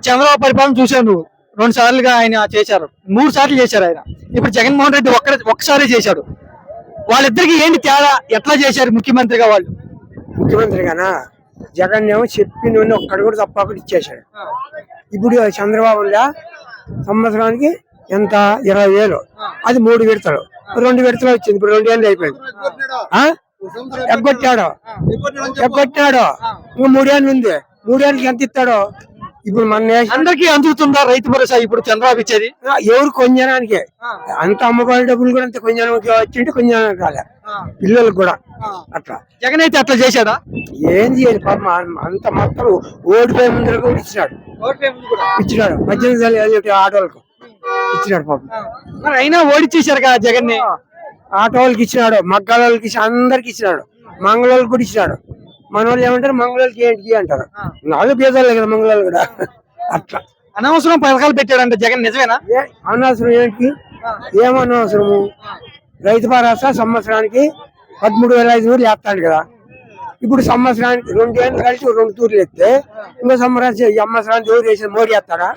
చంద్రబాబు పరిపాలన చూశాను నువ్వు 2 సార్లుగా ఆయన చేశారు, 3 సార్లు చేశారు ఆయన. ఇప్పుడు జగన్మోహన్ రెడ్డి ఒక్కసారి చేశాడు. వాళ్ళిద్దరికి ఏంటి తేడా? ఎట్లా చేశారు ముఖ్యమంత్రిగా వాళ్ళు? ముఖ్యమంత్రిగానా జగన్ ఏమో చెప్పిన ఒక్కడు కూడా తప్పకుండా ఇచ్చేసాడు. ఇప్పుడు చంద్రబాబు సంవత్సరానికి ఎంత 20,000, అది 3 విడతలు, 2 విడతలు వచ్చింది. ఇప్పుడు 2 ఏళ్ళు అయిపోయింది. ఎగ్గొట్టాడు ఇంకా 3 ఏళ్ళు ఉంది. 3 ఏళ్ళకి ఎంత ఇస్తాడో ఇప్పుడు మన అందరికీ అందుతుందా రైతు భరోసా ఇప్పుడు చంద్రబాబు ఇచ్చేది? ఎవరు కొంజనానికి అంత అమ్మబడి డబ్బులు కూడా అంత కొంజనానికి వచ్చింటే కొంజనానికి రాలే పిల్లలకు కూడా. అట్లా జగన్ అయితే అట్లా చేశాడా? ఏం చేయాలి పాపం, అంత మొత్తం ఓడిపోయే ముందర కూడా ఇచ్చినాడు 18,000 ఆటోలకు ఇచ్చినాడు పాపం. మరి అయినా ఓడిచ్చేశారు కదా జగన్ ని. ఆటో వాళ్ళకి ఇచ్చినాడు, మగ్గాల వాళ్ళకి అందరికి ఇచ్చినాడు, మంగళవాళ్ళకి కూడా ఇచ్చినాడు. మన వాళ్ళు ఏమంటారు మంగళవాళ్ళకి ఏంటి అంటారు, వాళ్ళు పేదవాళ్ళే కదా మంగళవాళ్ళు కూడా. అట్లా అనవసరం పథకాలు పెట్టాడంట జగన్, నిజమేనా? అనవసరం ఏంటి, ఏమనవసరము? రైతు భరోసా సంవత్సరానికి 13,500 వేస్తాడు కదా. ఇప్పుడు సంవత్సరానికి 2 ఏళ్ళు కలిసి 2 తూర్లు ఎత్తే ఇంకో సంవత్సరానికి ఎవరు వేసేది? మోడీ వేస్తాడా?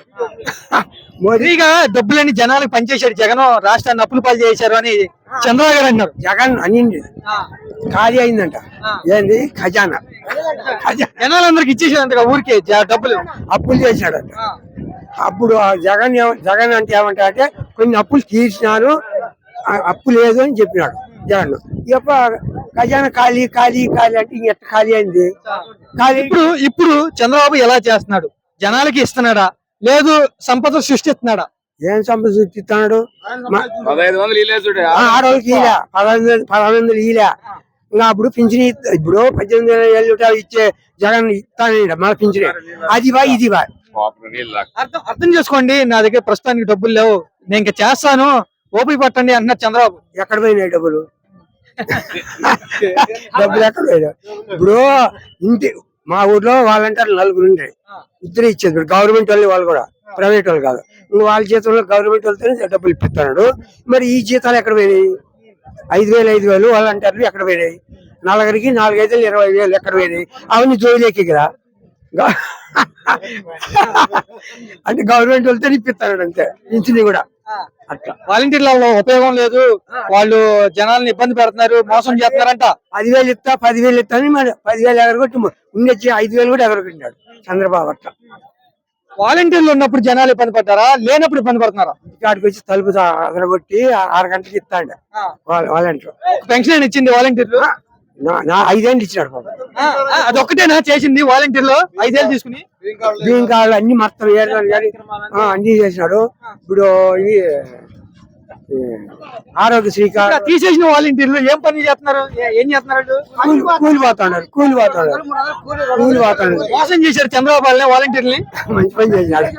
మోడీగా డబ్బులని జనాలకు పనిచేశాడు జగన్, రాష్ట్రాన్ని అప్పులు పాలు చేశారు అని చంద్రబాబు గారు అన్నారు. జగన్ అనింది ఖాళీ అయిందంట. ఏంది? ఖజానా జనాలందరికి ఇచ్చేసాడంట ఊరికే డబ్బులు, అప్పులు చేశాడంట. అప్పుడు జగన్ అంటే ఏమంటా అంటే కొన్ని అప్పులు తీర్చినారు, అప్పు లేదు అని చెప్పినాడు జగన్. ఇక ఖజానా ఖాళీ ఖాళీ ఖాళీ అంటే ఇంక ఎట్లా ఖాళీ అయింది? ఖాళీ. ఇప్పుడు చంద్రబాబు ఎలా చేస్తున్నాడు? జనాలకి ఇస్తున్నాడా లేదు సంపద సృష్టిస్తున్నాడా? ఏం సంపద సృష్టిస్తున్నాడు? ఆడవాళ్ళకి ఈలే 1,600 ఈలే. ఇంకా అప్పుడు పింఛన్ ఇప్పుడు 18,000 ఇచ్చే జగన్ ఇస్తాను మన పింఛన్, అది బా ఇది బా. అర్థం చేసుకోండి, నా దగ్గర ప్రస్తుతానికి డబ్బులు లేవు, నేను ఇంకా చేస్తాను ఓపిక పట్టండి అంటున్నారు చంద్రబాబు. ఎక్కడ పోయినాయి డబ్బులు? డబ్బులు ఎక్కడ పోయినా? ఇప్పుడు ఇంటి మా ఊర్లో వాలంటీర్లు 4 ఉండే, 2 ఇచ్చేది. గవర్నమెంట్ వాళ్ళు కూడా, ప్రైవేట్ వాళ్ళు కాదు. వాళ్ళ జీతంలో గవర్నమెంట్ వాళ్ళతోనే డబ్బులు ఇప్పిస్తున్నాడు. మరి ఈ జీతాలు ఎక్కడ పోయినాయి? 5,000 వాలంటీర్లు ఎక్కడ పోయినాయి? నలుగురికి 4-5 20,000 ఎక్కడ పోయినాయి? అవన్నీ జోలికి కదా. అంటే గవర్నమెంట్ వాళ్ళతో ఇప్పిస్తున్నాడు అంతే, ఇంటిని కూడా. అట్లా వాలంటీర్ల ఉపయోగం లేదు, వాళ్ళు జనాలను ఇబ్బంది పెడుతున్నారు, మోసం చేస్తున్నారంట. 10,000 ఇస్తా 10,000 ఇస్తా అని మరి 10,000 ఎగరగొట్టి ఉండొచ్చి 5,000 కూడా ఎగరగొట్టినాడు చంద్రబాబు. అట్లా వాలంటీర్లు ఉన్నప్పుడు జనాలు ఇబ్బంది పడ్డారా, లేనప్పుడు ఇబ్బంది పడుతున్నారా? ఇక్కడికి వచ్చి తలుపు ఎగరగొట్టి 6 గంటలకు ఇస్తాండ వాలంటీర్. పెన్షన్ ఇచ్చింది వాలంటీర్లు? 5 ఏళ్ళు ఇచ్చినాడు పాపం. అదొక్కటేనా చేసింది వాలంటీర్లు? 5 ఏళ్ళు తీసుకుని బియ్యం కార్డు అన్ని మొత్తం అన్ని చేసినాడు. ఇప్పుడు ఇది ఆరోగ్యశ్రీ కార్డు తీసేసిన వాలంటీర్లు ఏం పని చేస్తున్నారు? ఏం చేస్తున్నారు? కూలి పోతున్నారు. మోసం చేశారు చంద్రబాబు వాలంటీర్ని. మంచి పని చేసినాడు.